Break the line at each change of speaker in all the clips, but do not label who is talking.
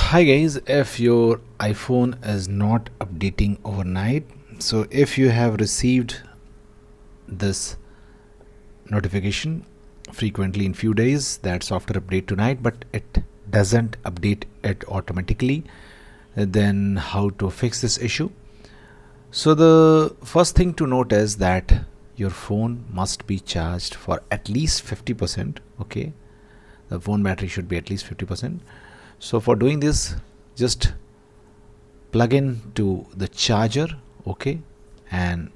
Hi guys, if your iPhone is not updating overnight, so if you have received this notification frequently in few days that software update tonight, but it doesn't update it automatically, then how to fix this issue? So the first thing to note is that your phone must be charged for at least 50%. Okay, the phone battery should be at least 50%. So for doing this, just plug in to the charger, okay, and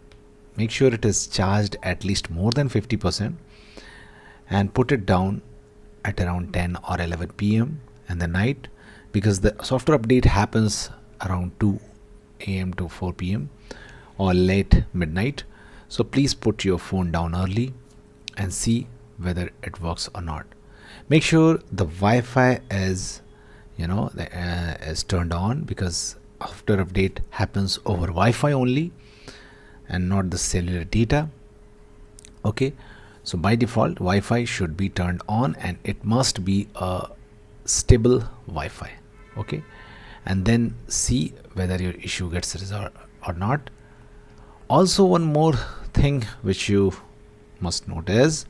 make sure it is charged at least more than 50%, and put it down at around 10 or 11 p.m. in the night, because the software update happens around 2 a.m. to 4 p.m. or late midnight. So please put your phone down early and see whether it works or not. Make sure the Wi-Fi is is turned on, because after update happens over Wi-Fi only and not the cellular data. Okay, so by default Wi-Fi should be turned on, and it must be a stable Wi-Fi. Okay, and then see whether your issue gets resolved or not. Also, one more thing which you must note is,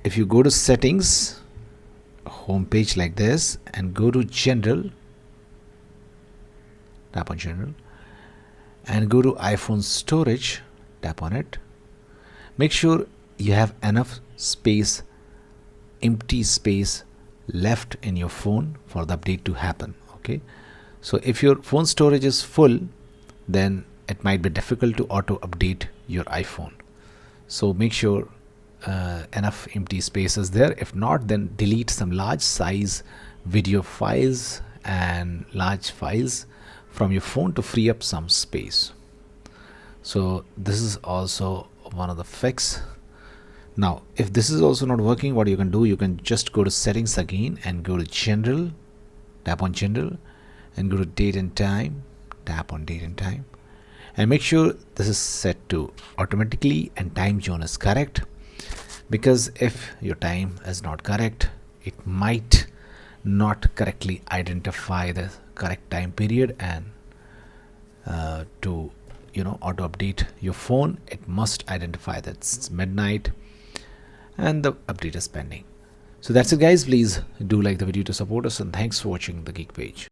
if you go to settings, home page like this, and go to general, tap on general, and go to iPhone storage, tap on it. Make sure you have enough space, empty space left in your phone for the update to happen. Okay, so if your phone storage is full, then it might be difficult to auto update your iPhone. So make sure enough empty space is there. If not, then delete some large size video files and large files from your phone to free up some space. So this is also one of the fix. Now if this is also not working, what you can do, you can just go to settings again and go to general, tap on general, and go to date and time, tap on date and time, and make sure this is set to automatically and time zone is correct, because if your time is not correct, it might not correctly identify the correct time period, and to auto update your phone, it must identify that it's midnight and the update is pending. So that's it guys, please do like the video to support us, and thanks for watching the Geek Page.